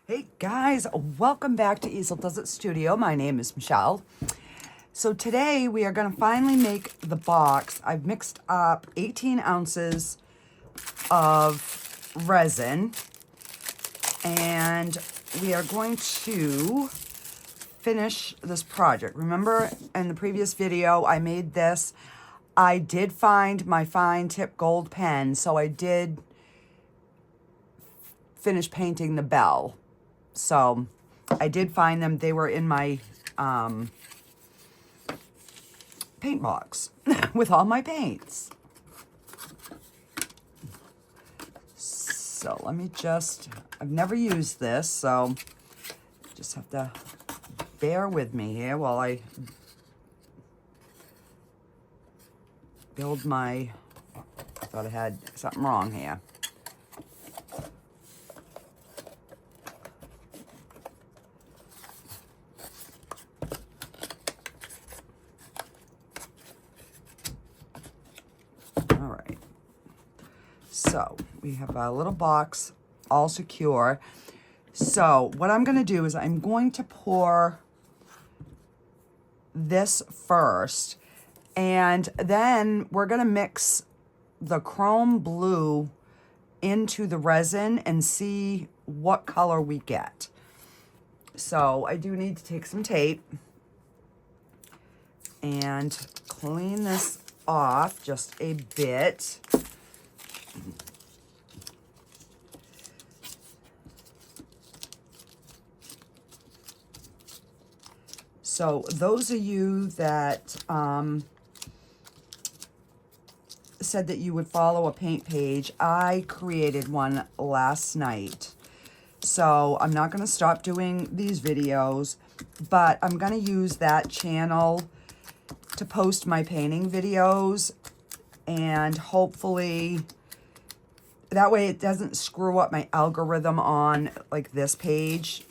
Hey guys, welcome back to Easel Does It Studio. My name is Michelle. So today we are going to finally make the box. I've mixed up 18 ounces of resin and we are going to finish this project. Remember in the previous video I made this. I did find my fine tip gold pen, so I did finish painting the bell. So I did find them. They were in my paint box with all my paints. So let me I've never used this, so just have to bear with me here while I build I thought I had something wrong here. So we have a little box all secure. So what I'm going to do is I'm going to pour this first, and then we're going to mix the chrome blue into the resin and see what color we get. So I do need to take some tape and clean this off just a bit. So those of you that said that you would follow a paint page, I created one last night. So I'm not going to stop doing these videos, but I'm going to use that channel to post my painting videos, and hopefully that way it doesn't screw up my algorithm on like this page,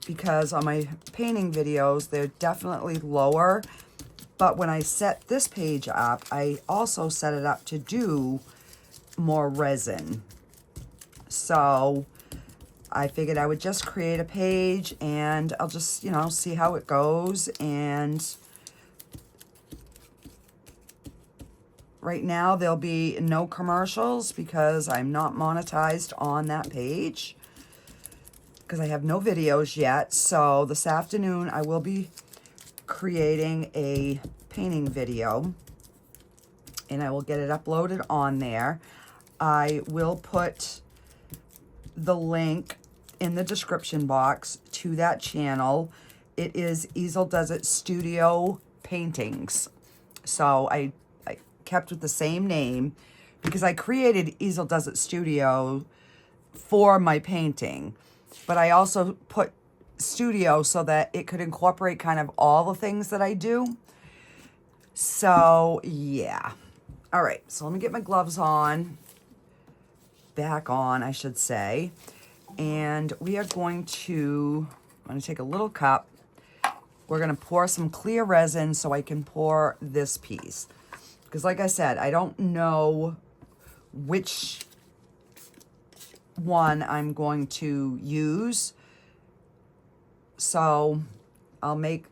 because on my painting videos they're definitely lower, but when I set this page up I also set it up to do more resin. So I figured I would just create a page and I'll just, you know, see how it goes. And right now there'll be no commercials because I'm not monetized on that page, because I have no videos yet. So this afternoon I will be creating a painting video and I will get it uploaded on there. I will put the link in the description box to that channel. It is Easel Does It Studio Paintings. So I kept with the same name because I created Easel Does It Studio for my painting, but I also put studio so that it could incorporate kind of all the things that I do. So yeah. All right, so let me get my gloves on, back on I should say, and we are going to, I'm going to take a little cup. We're going to pour some clear resin so I can pour this piece, because like I said, I don't know which one I'm going to use. So I'll make,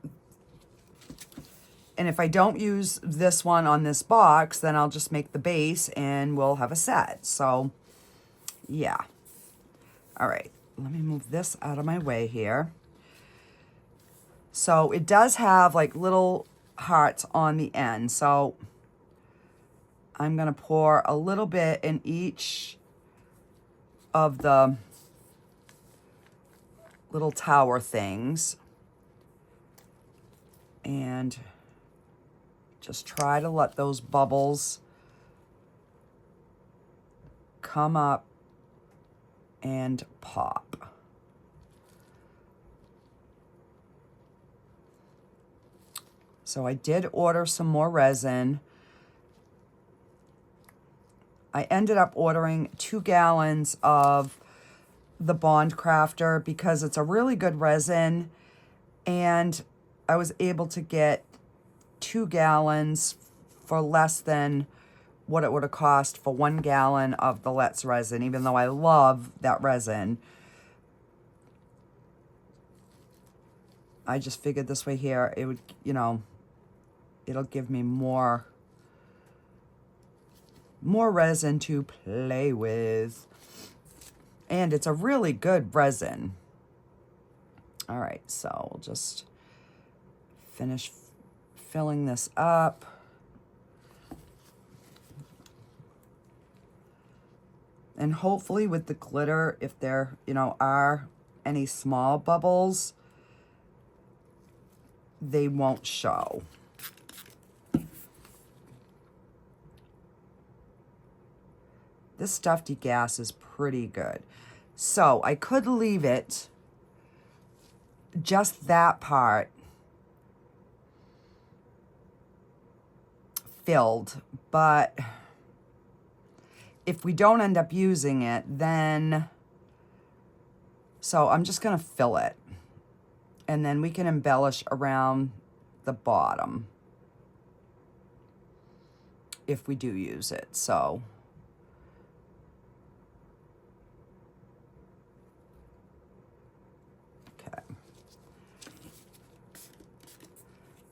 and if I don't use this one on this box, then I'll just make the base and we'll have a set. So yeah. All right, let me move this out of my way here. So it does have like little hearts on the end. So I'm going to pour a little bit in each of the little tower things and just try to let those bubbles come up and pop. So I did order some more resin. I ended up ordering 2 gallons of the Bond Craftor because it's a really good resin, and I was able to get 2 gallons for less than what it would have cost for 1 gallon of the Let's resin, even though I love that resin. I just figured this way here, it would, you know, it'll give me more resin to play with. And it's a really good resin. All right, so we'll just finish filling this up. And hopefully with the glitter, if there, you know, are any small bubbles, they won't show. This stuffed gas is pretty good. So I could leave it just that part filled, but if we don't end up using it, then, so I'm just gonna fill it, and then we can embellish around the bottom if we do use it. So okay,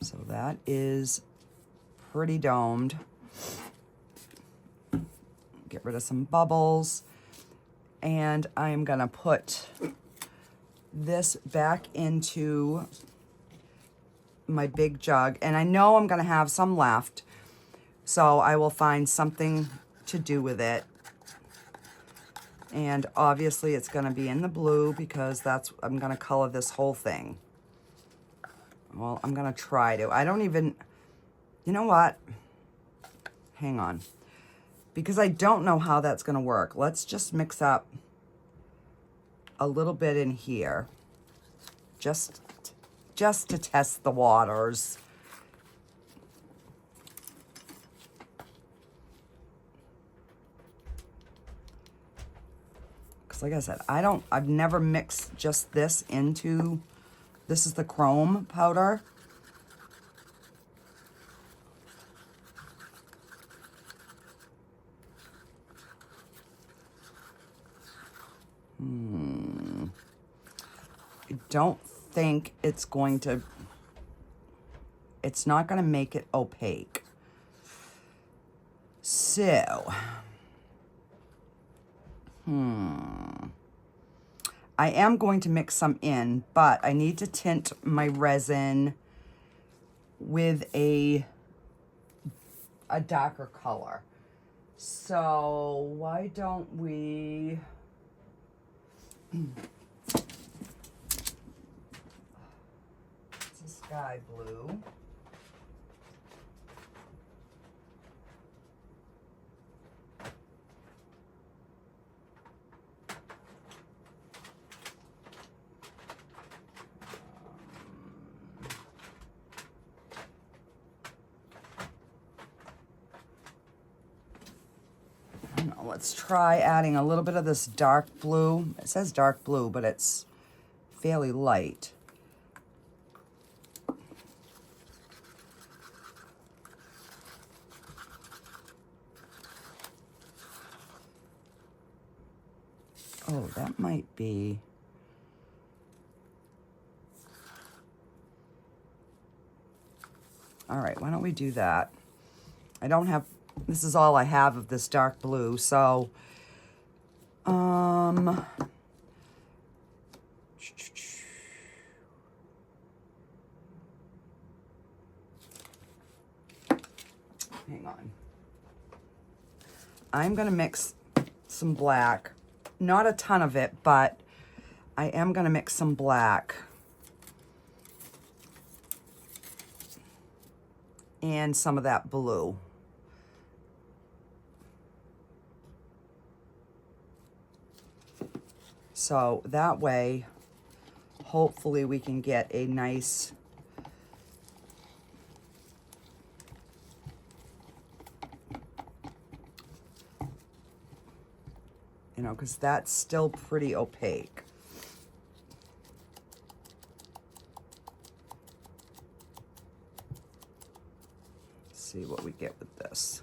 so that is pretty domed. Get rid of some bubbles, and I'm gonna put this back into my big jug, and I know I'm gonna have some left, so I will find something to do with it. And obviously it's gonna be in the blue because that's, I'm gonna color this whole thing. Well, I'm gonna try to. I don't even, you know what? Hang on. Because I don't know how that's gonna work. Let's just mix up a little bit in here, just to test the waters. Because like I said, I've never mixed just this into, this is the chrome powder. I don't think it's going to, it's not going to make it opaque. So, I am going to mix some in, but I need to tint my resin with a darker color. So why don't we, it's a sky blue. Let's try adding a little bit of this dark blue. It says dark blue, but it's fairly light. Oh, that might be... All right, why don't we do that? I don't have... This is all I have of this dark blue, so... Hang on. I'm going to mix some black. Not a ton of it, but I am going to mix some black. And some of that blue. So that way, hopefully we can get a nice, you know, because that's still pretty opaque. Let's see what we get with this.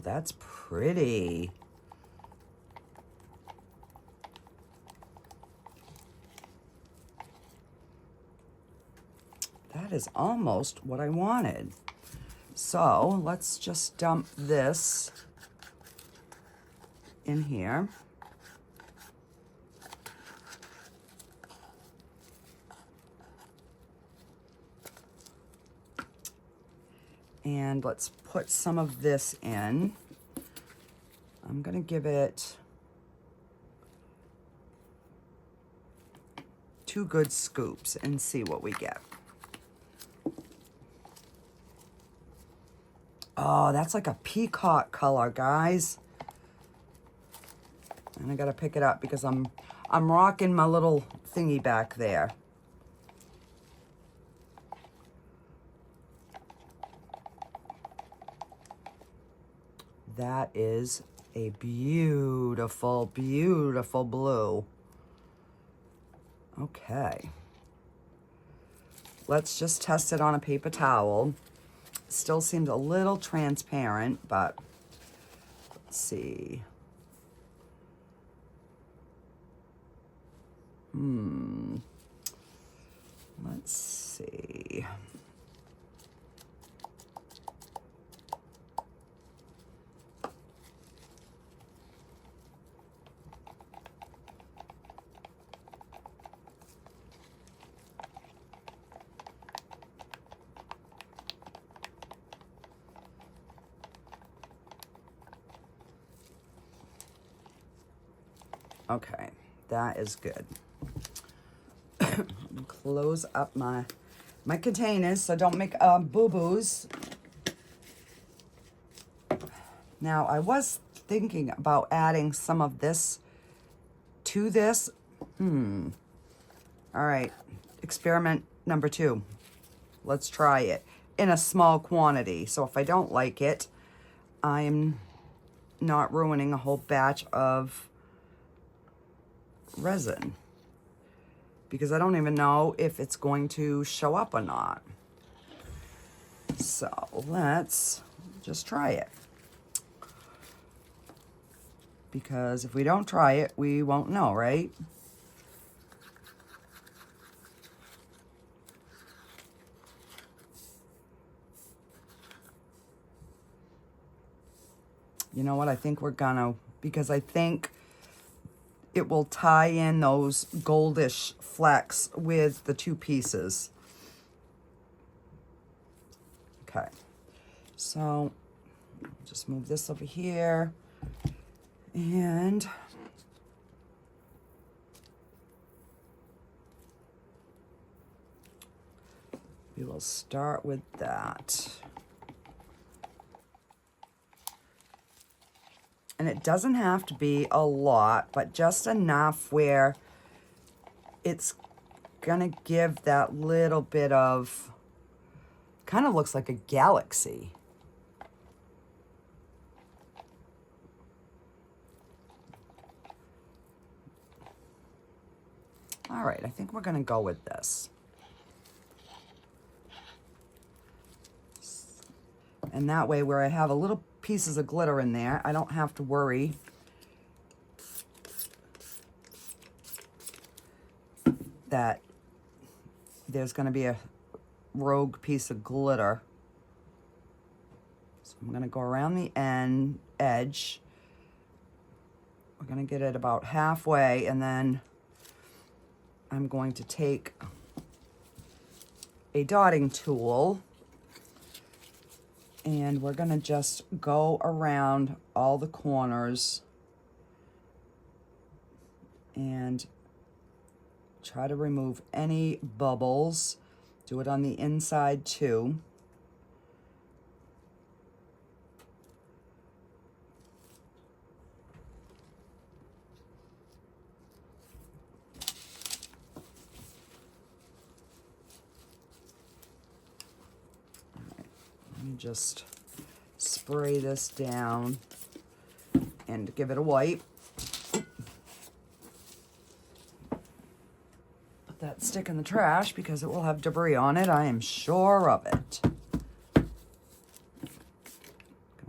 that's pretty. That is almost what I wanted. So let's just dump this in here. And let's put some of this in. I'm gonna give it 2 good scoops and see what we get. Oh, that's like a peacock color, guys. And I gotta pick it up because I'm rocking my little thingy back there. That is a beautiful, beautiful blue. Okay. Let's just test it on a paper towel. Still seems a little transparent, but let's see. Let's see. Okay, that is good. Close up my containers so don't make boo-boos. Now, I was thinking about adding some of this to this. All right, experiment number 2. Let's try it in a small quantity. So if I don't like it, I'm not ruining a whole batch of resin, because I don't even know if it's going to show up or not. So let's just try it, because if we don't try it, we won't know, right? You know what? I think we're gonna, because I think it will tie in those goldish flecks with the 2 pieces. Okay, so just move this over here, and we will start with that. And it doesn't have to be a lot, but just enough where it's gonna give that little bit of, kind of looks like a galaxy. All right, I think we're gonna go with this. And that way, where I have a little pieces of glitter in there, I don't have to worry that there's going to be a rogue piece of glitter. So I'm going to go around the edge. We're going to get it about halfway, and then I'm going to take a dotting tool, and we're gonna just go around all the corners and try to remove any bubbles. Do it on the inside too. Just spray this down and give it a wipe. Put that stick in the trash because it will have debris on it, I am sure of it. Gonna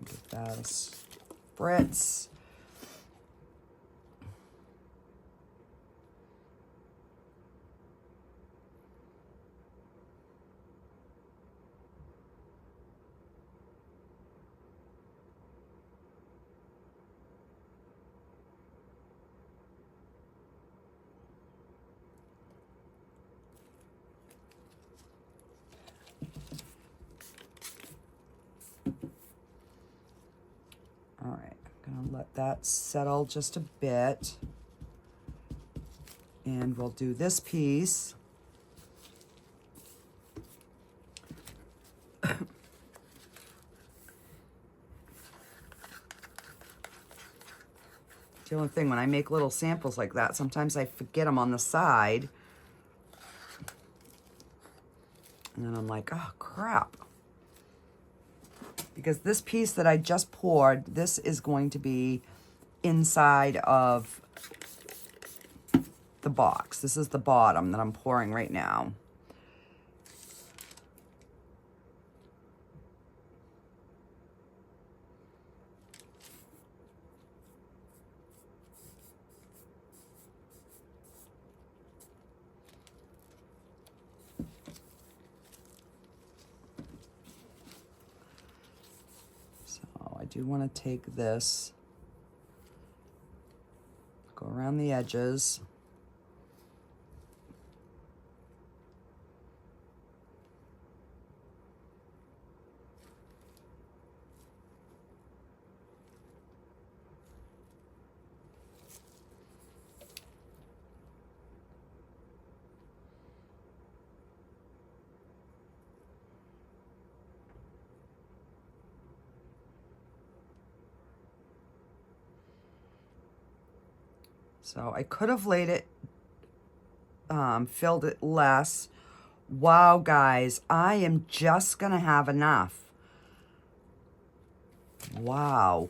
give that spritz. All right, I'm gonna let that settle just a bit. And we'll do this piece. The only thing, when I make little samples like that, sometimes I forget them on the side. And then I'm like, oh, crap. Because this piece that I just poured, this is going to be inside of the box. This is the bottom that I'm pouring right now. I do want to take this, go around the edges. So I could have laid it, filled it less. Wow, guys, I am just gonna have enough. Wow.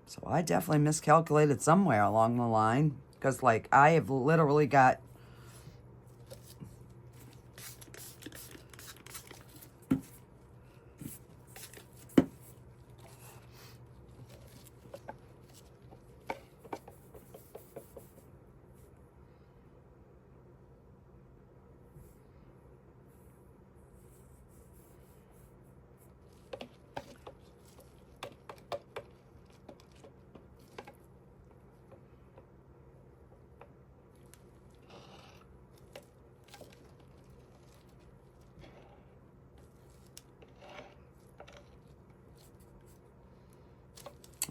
So I definitely miscalculated somewhere along the line, because like I have literally got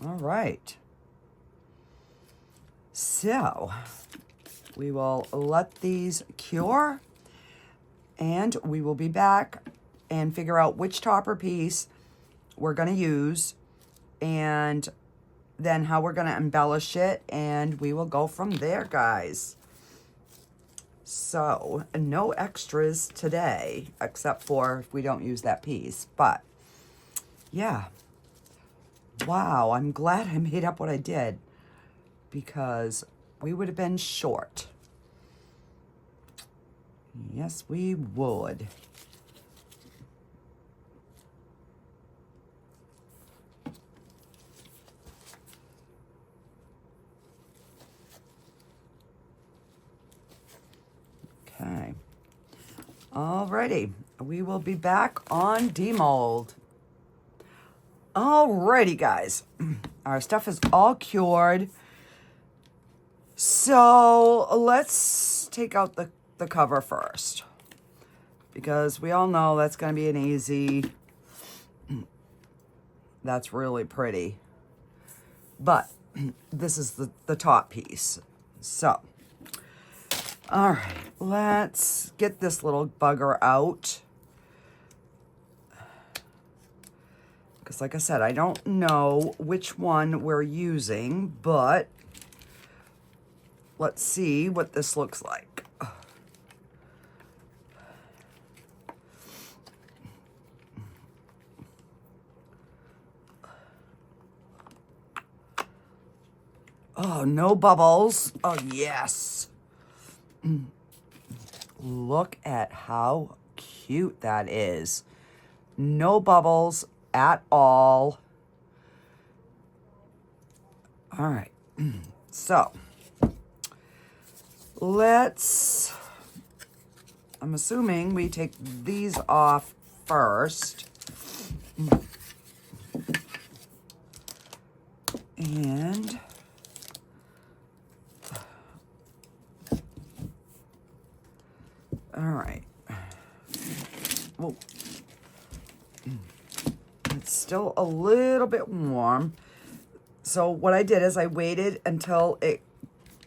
all right. So we will let these cure and we will be back and figure out which topper piece we're going to use and then how we're going to embellish it, and we will go from there, guys. So no extras today except for if we don't use that piece, but yeah. Wow, I'm glad I made up what I did, because we would have been short. Yes, we would. Okay. Alrighty, we will be back on demold. Alrighty, guys, our stuff is all cured. So let's take out the cover first, because we all know that's going to be an easy. That's really pretty. But this is the top piece. So, all right, let's get this little bugger out. Because like I said, I don't know which one we're using, but let's see what this looks like. Oh, no bubbles. Oh, yes. Look at how cute that is. No bubbles. at all. All right, so I'm assuming we take these off first. And all right. Whoa. It's still a little bit warm. So what I did is I waited until it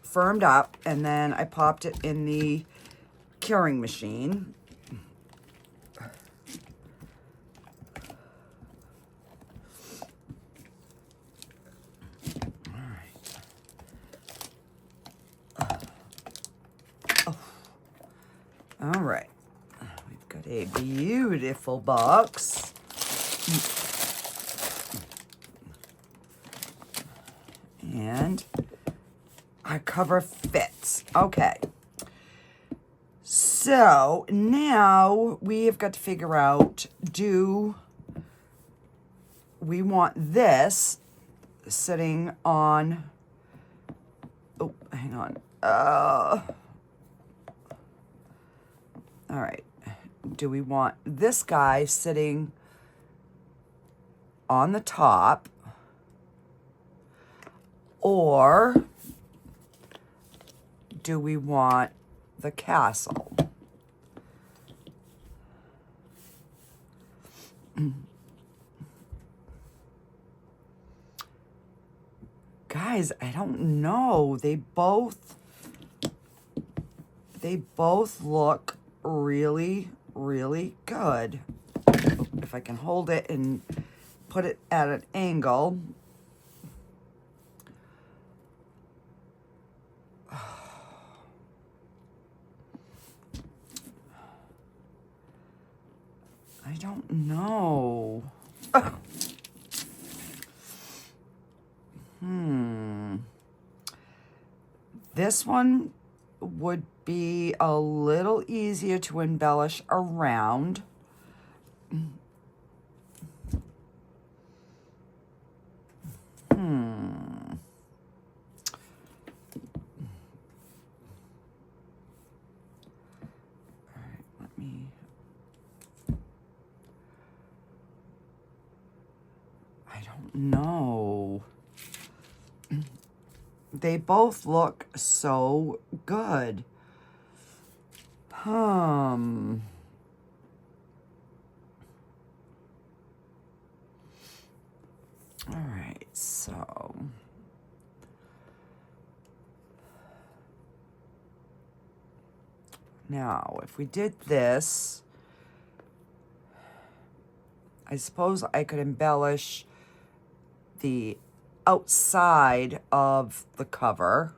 firmed up, and then I popped it in the curing machine. All right, we've got a beautiful box. And our cover fits. Okay. So now we have got to figure out, do we want this sitting on, oh, hang on. All right. Do we want this guy sitting on the top, or do we want the castle? Guys, I don't know. They both look really, really good. If I can hold it and put it at an angle. I don't know. This one would be a little easier to embellish around. No. They both look so good. All right, so now if we did this, I suppose I could embellish the outside of the cover,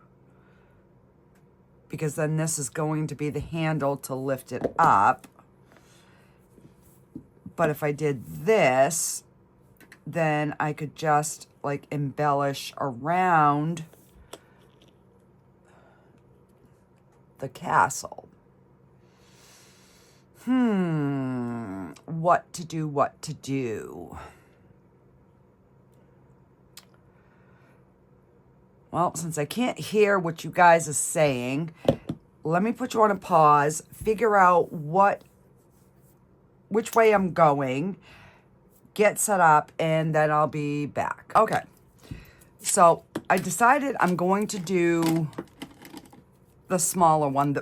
because then this is going to be the handle to lift it up. But if I did this, then I could just like embellish around the castle. What to do. Well, since I can't hear what you guys are saying, let me put you on a pause, figure out which way I'm going, get set up, and then I'll be back. Okay, so I decided I'm going to do the smaller one.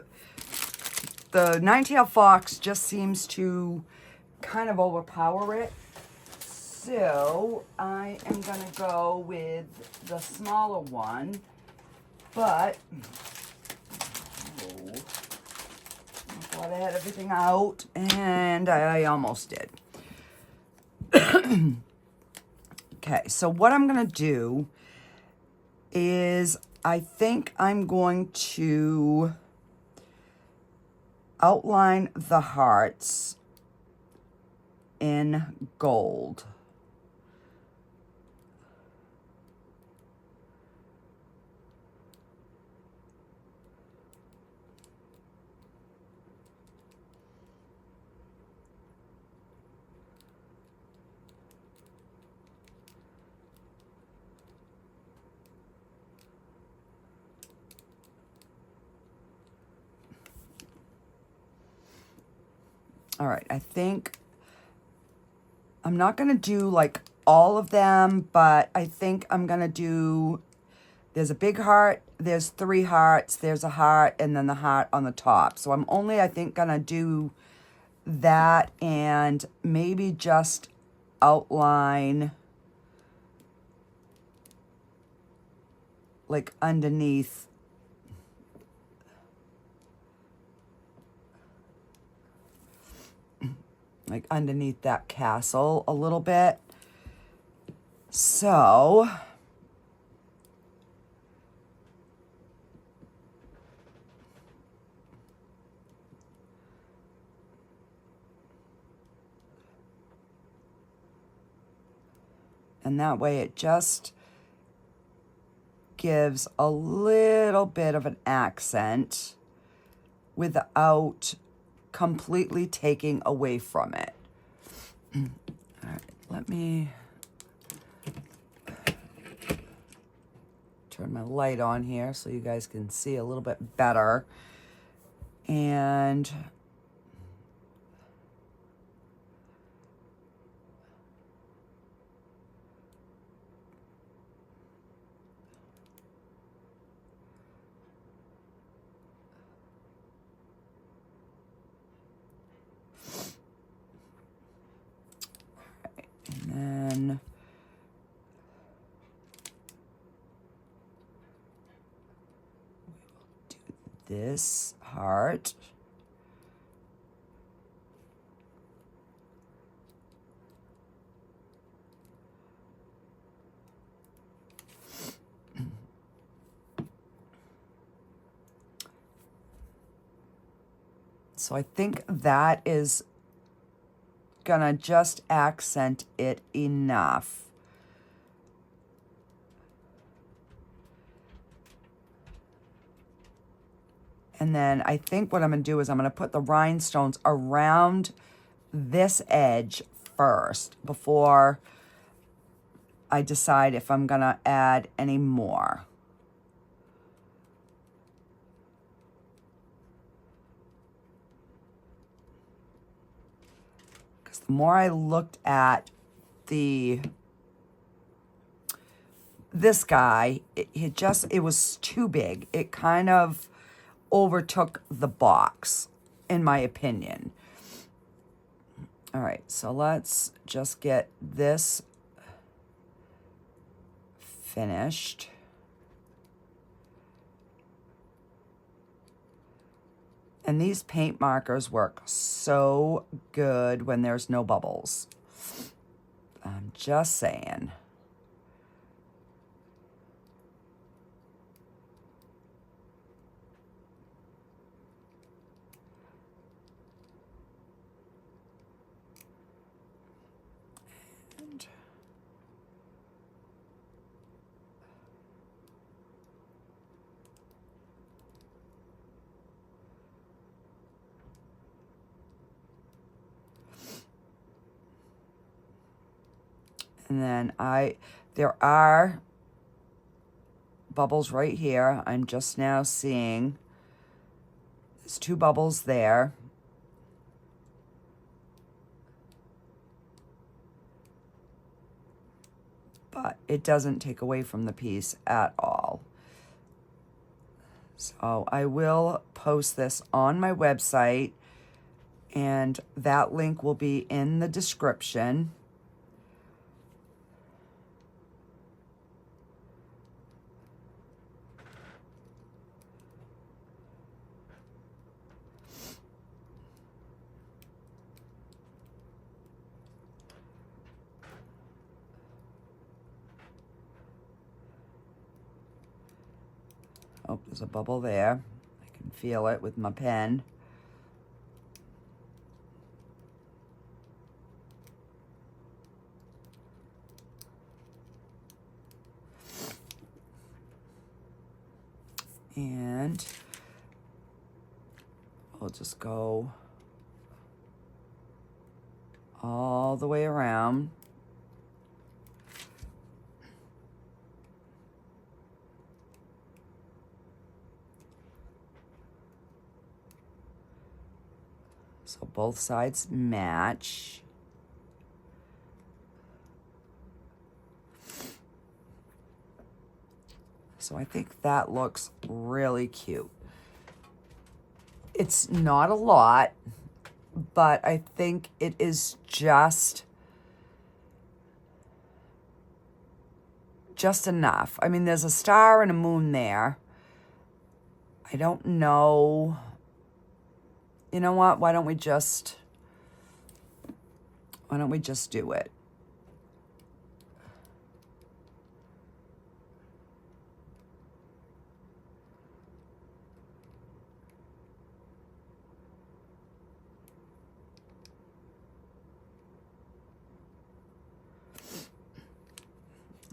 The nine-tail fox just seems to kind of overpower it. So I am going to go with the smaller one, but I thought I had everything out, and I almost did. Okay, so what I'm going to do is I think I'm going to outline the hearts in gold. All right, I think I'm not going to do like all of them, but I think I'm going to do, there's a big heart, there's 3 hearts, there's a heart, and then the heart on the top. So I'm only, I think, going to do that and maybe just outline like underneath. Like underneath that castle a little bit. So and that way it just gives a little bit of an accent without completely taking away from it. All right, let me turn my light on here so you guys can see a little bit better. And then do this heart. So I think that is gonna just accent it enough. And then I think what I'm gonna do is I'm gonna put the rhinestones around this edge first before I decide if I'm gonna add any more. Because the more I looked at this guy, it was too big. It kind of overtook the box, in my opinion. All right, so let's just get this finished. And these paint markers work so good when there's no bubbles. I'm just saying. And then there are bubbles right here. I'm just now seeing there's 2 bubbles there. But it doesn't take away from the piece at all. So I will post this on my website, and that link will be in the description. Oh, there's a bubble there. I can feel it with my pen. And I'll just go all the way around. So both sides match. So I think that looks really cute. It's not a lot, but I think it is just enough. I mean, there's a star and a moon there. I don't know. You know what? Why don't we just do it?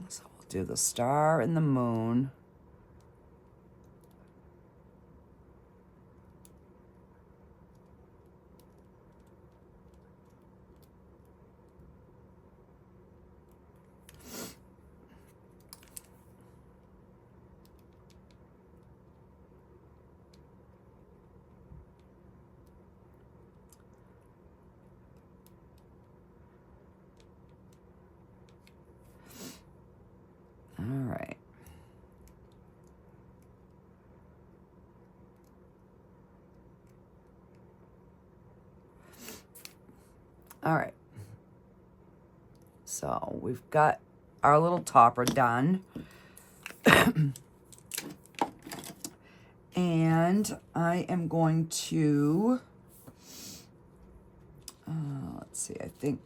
So we'll do the star and the moon. All right. All right. So we've got our little topper done. And I am going to, let's see, I think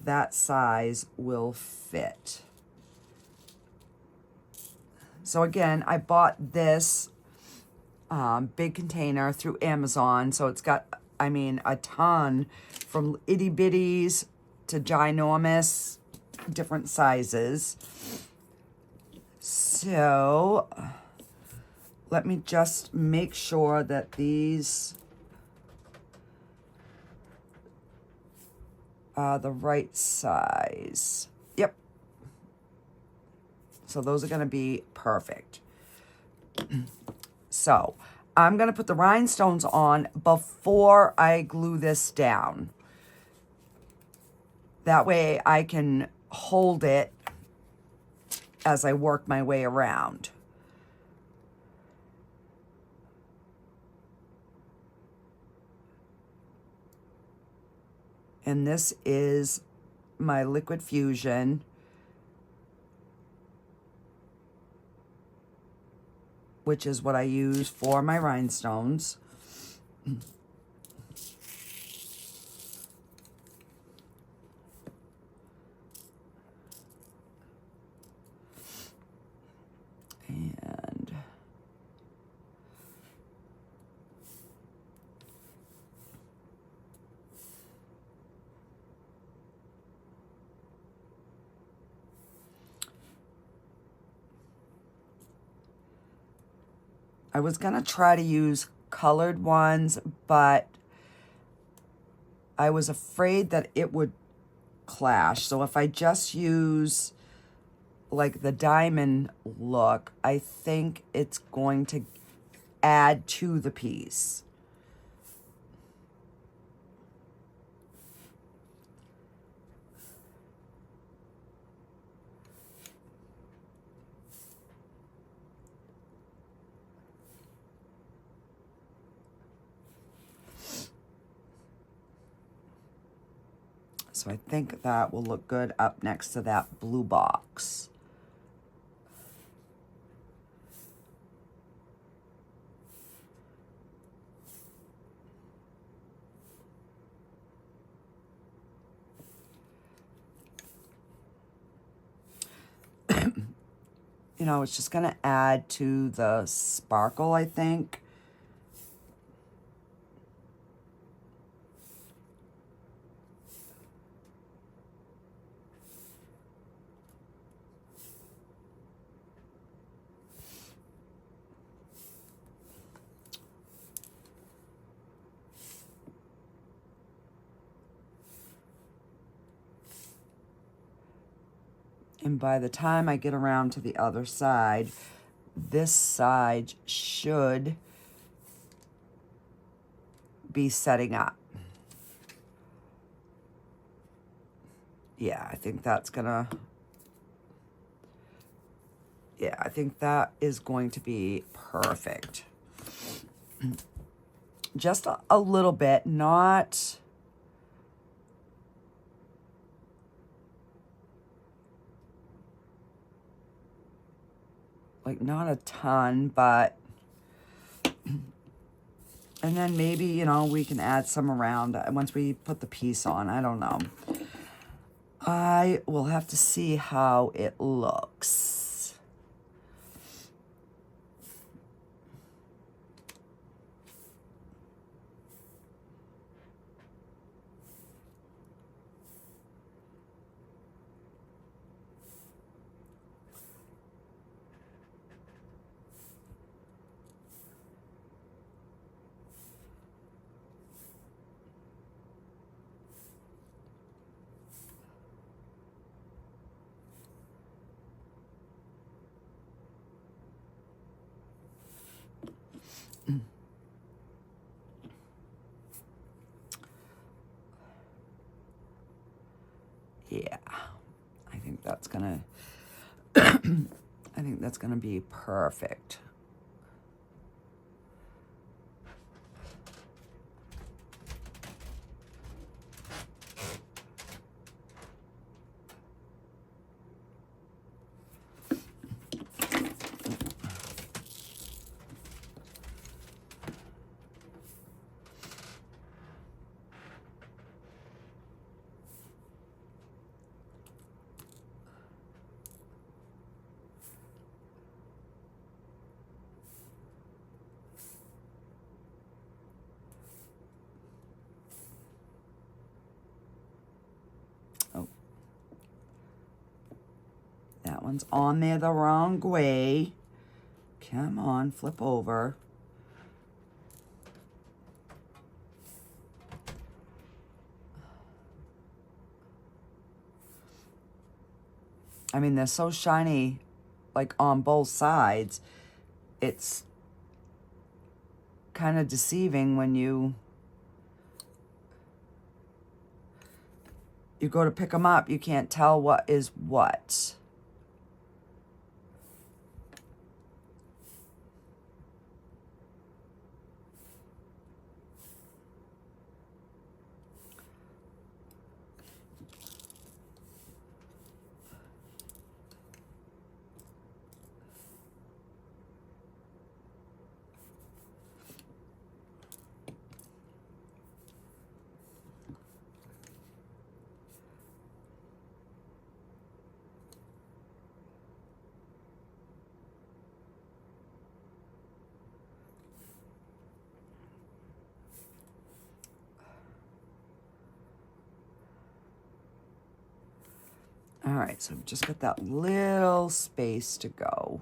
that size will fit. So again, I bought this big container through Amazon. So it's got, I mean, a ton from itty bitties to ginormous, different sizes. So let me just make sure that these are the right size. Yep. So those are going to be perfect. So I'm going to put the rhinestones on before I glue this down. That way I can hold it as I work my way around. And this is my Liquid Fusion. Which is what I use for my rhinestones. And I was gonna try to use colored ones, but I was afraid that it would clash. So if I just use like the diamond look, I think it's going to add to the piece. So I think that will look good up next to that blue box. You know, it's just going to add to the sparkle, I think. And by the time I get around to the other side, this side should be setting up. Yeah, I think that's gonna, yeah, I think that is going to be perfect. Just a little bit, not, like not a ton, but, and then maybe, you know, we can add some around once we put the piece on. I don't know. I will have to see how it looks. Yeah, I think that's gonna, I think that's gonna be perfect. Oh, that one's on there the wrong way. Come on, flip over. I mean, they're so shiny, like on both sides. It's kind of deceiving when you go to pick them up. You can't tell what is what. All right, so we've just got that little space to go.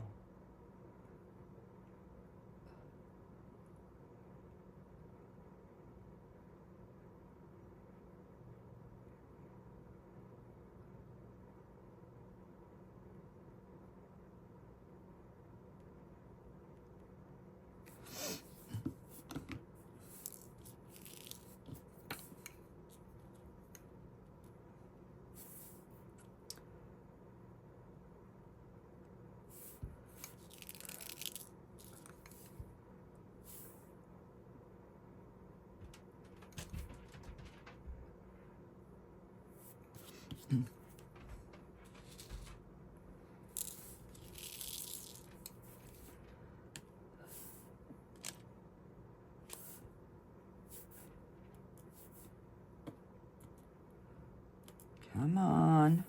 Come on.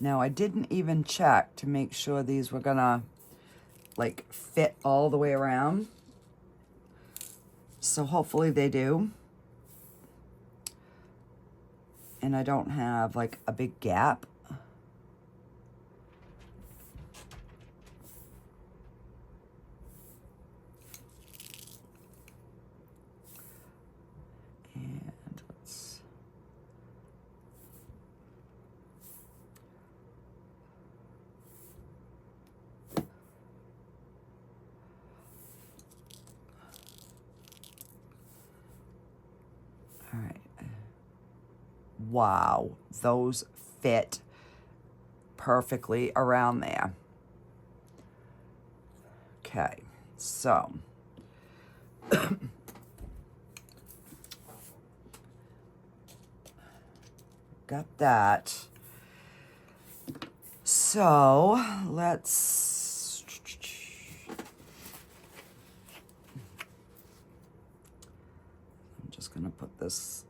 Now, I didn't even check to make sure these were gonna like fit all the way around. So hopefully they do. And I don't have like a big gap. All right. Wow, those fit perfectly around there. Okay, so got that. So let's, I'm just gonna put this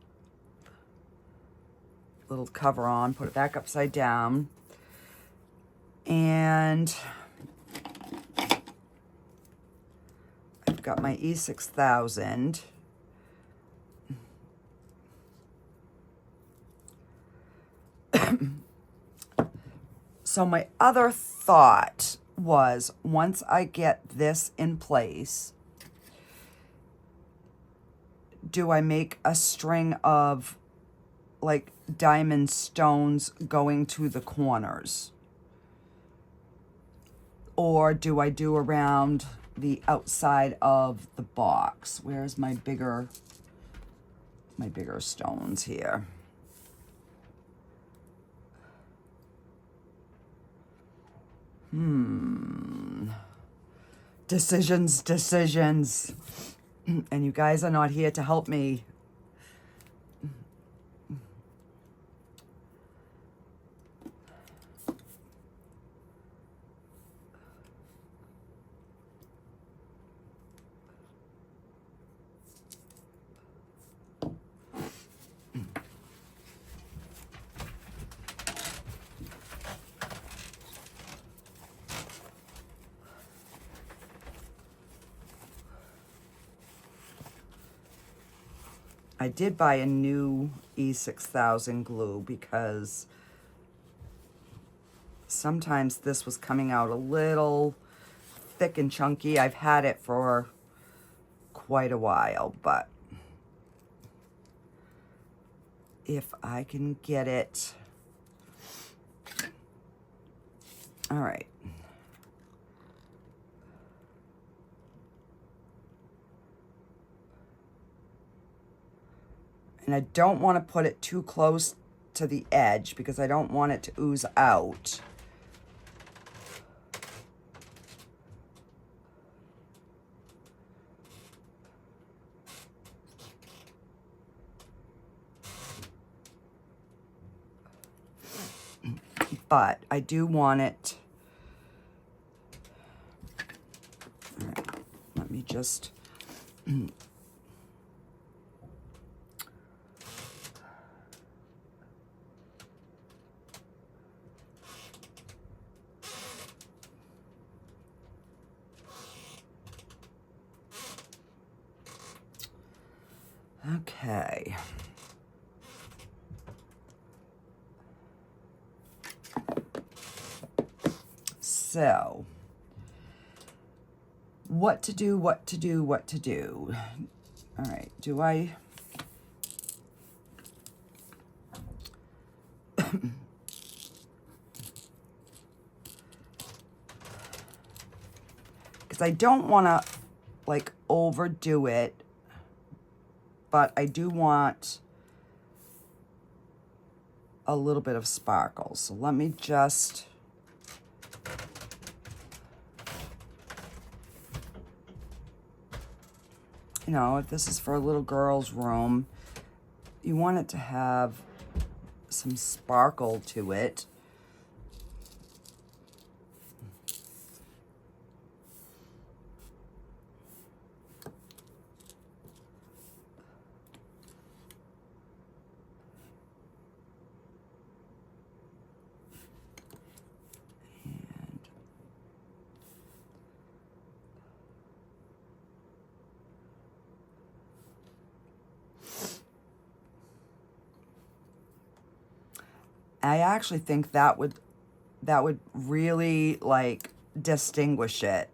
little cover on, put it back upside down, and I've got my E6000. So my other thought was, once I get this in place, do I make a string of like diamond stones going to the corners? Or do I do around the outside of the box? Where's my bigger stones here? Decisions. And you guys are not here to help me. I did buy a new E6000 glue because sometimes this was coming out a little thick and chunky. I've had it for quite a while, but if I can get it. All right. And I don't want to put it too close to the edge because I don't want it to ooze out. But I do want it. All right, let me just. Okay. So, what to do. All right, do I... Because I don't want to, like, overdo it, but I do want a little bit of sparkle. So let me just... You know, if this is for a little girl's room, you want it to have some sparkle to it. I actually think that would really like distinguish it.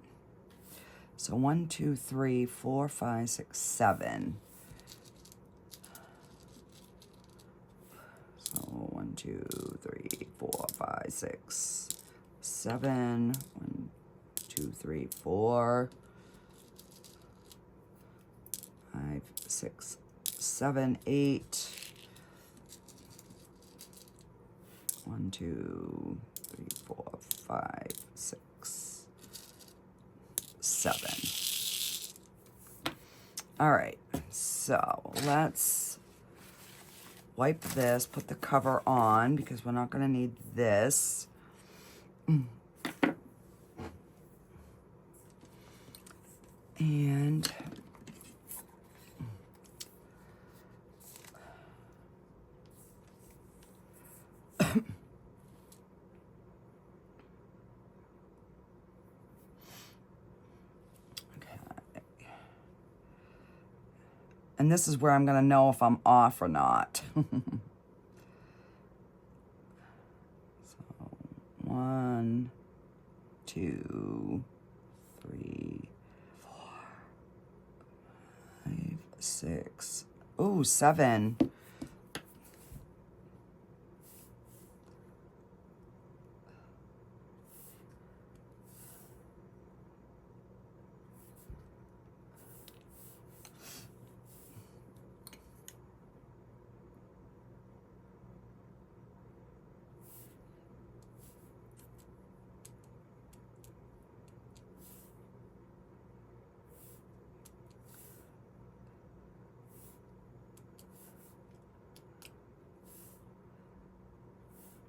So 1, 2, 3, 4, 5, 6, 7. So 1, 2, 3, 4, 5, 6, 7. 1, 2, 3, 4, 5, 6, 7, 8. 1, 2, 3, 4, 5, 6, 7. All right, so let's wipe this, put the cover on because we're not going to need this. And and this is where I'm going to know if I'm off or not. So 1, 2, 3, 4, 5, 6. Ooh, 7.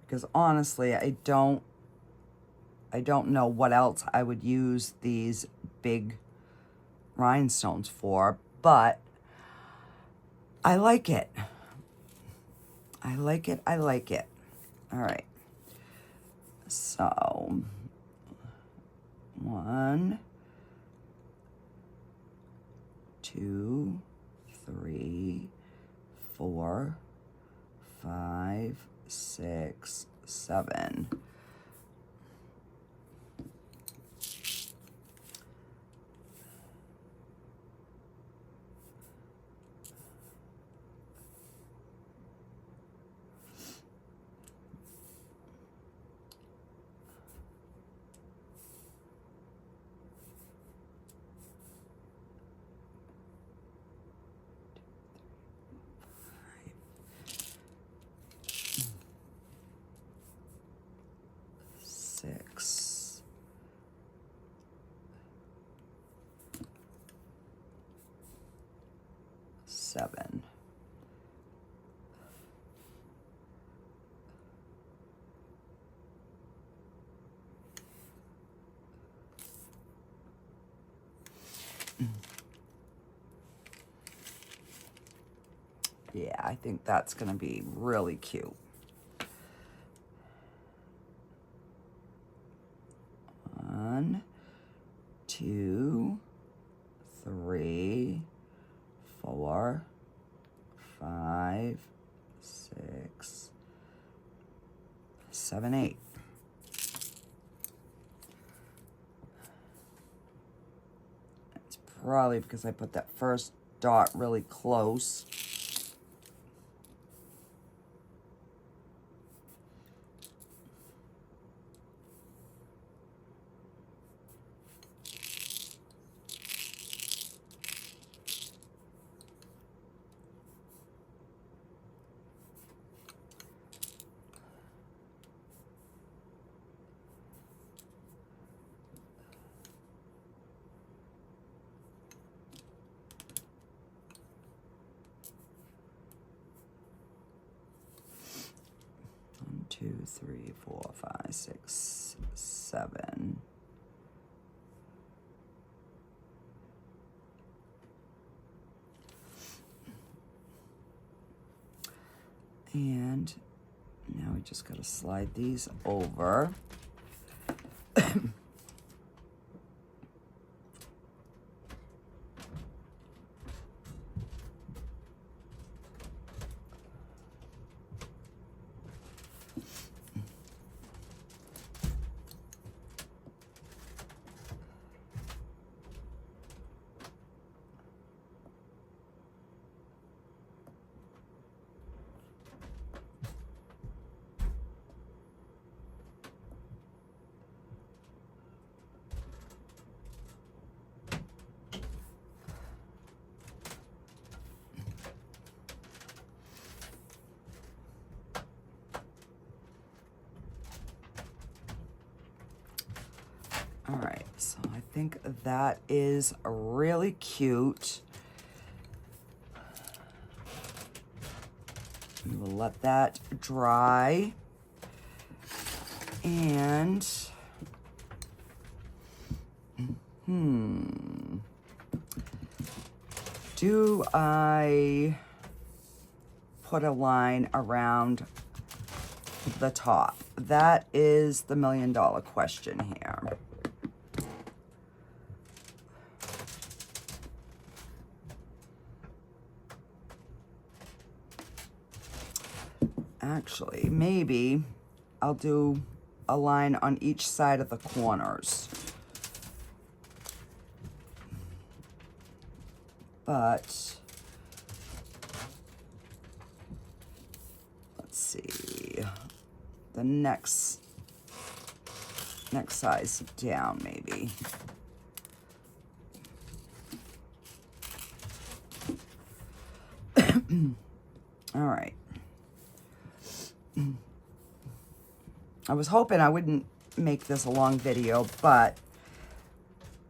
Because honestly, I don't know what else I would use these big rhinestones for, but I like it. I like it. I like it. All right. So 1, 2, 3, 4, 5, 6, 7. Six, 7. Yeah, I think that's going to be really cute. 1, 2, 3, 4, 5, 6, 7, 8. It's probably because I put that first dot really close. Two, 3, 4, 5, 6, 7. And now we just got to slide these over. All right, so I think that is really cute. We will let that dry. And, do I put a line around the top? That is the million-dollar question here. Actually, maybe I'll do a line on each side of the corners. But let's see, the next size down maybe. All right. I was hoping I wouldn't make this a long video, but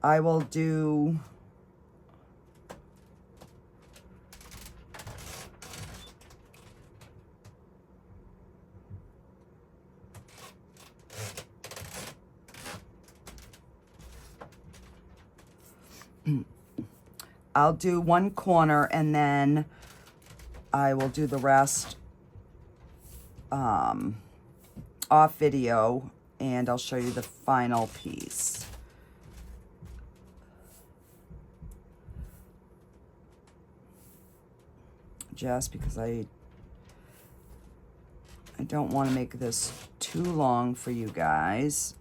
I will do I'll do one corner and then I will do the rest off video, and I'll show you the final piece. Just because I don't want to make this too long for you guys.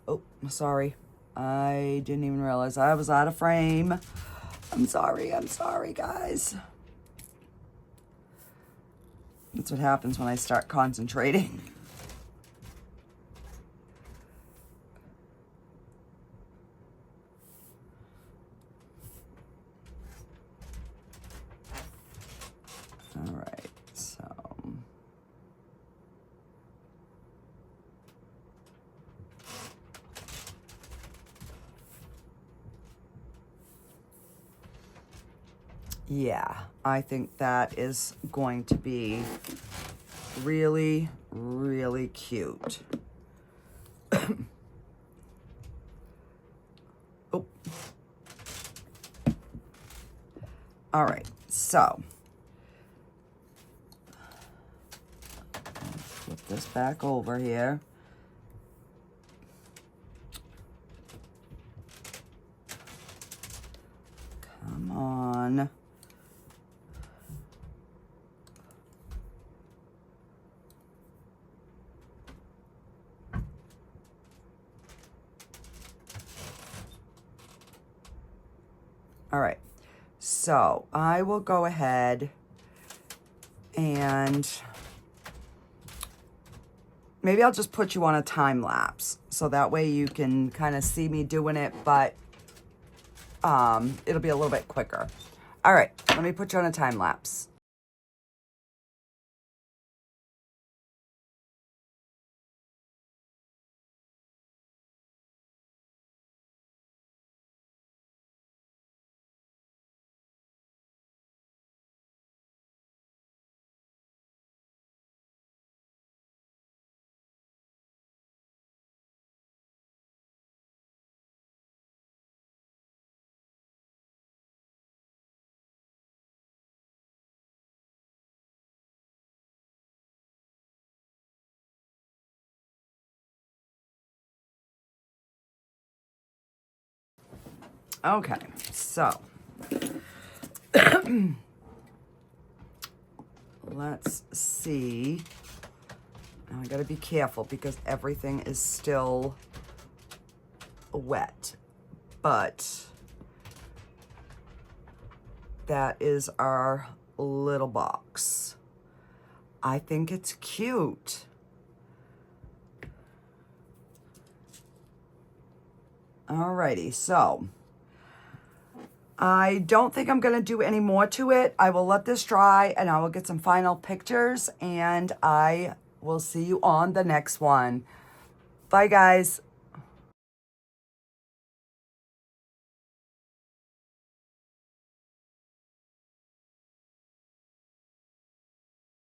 Oh, sorry. I didn't even realize I was out of frame. I'm sorry, guys. That's what happens when I start concentrating. All right, so. Yeah, I think that is going to be really, really cute. Oh. All right, so. Flip this back over here. Come on. All right, so I will go ahead and maybe I'll just put you on a time lapse so that way you can kind of see me doing it, but it'll be a little bit quicker. All right, let me put you on a time lapse. Okay, so let's see. Now I gotta be careful because everything is still wet, but that is our little box. I think it's cute. Alrighty, so I don't think I'm going to do any more to it. I will let this dry and I will get some final pictures and I will see you on the next one. Bye, guys.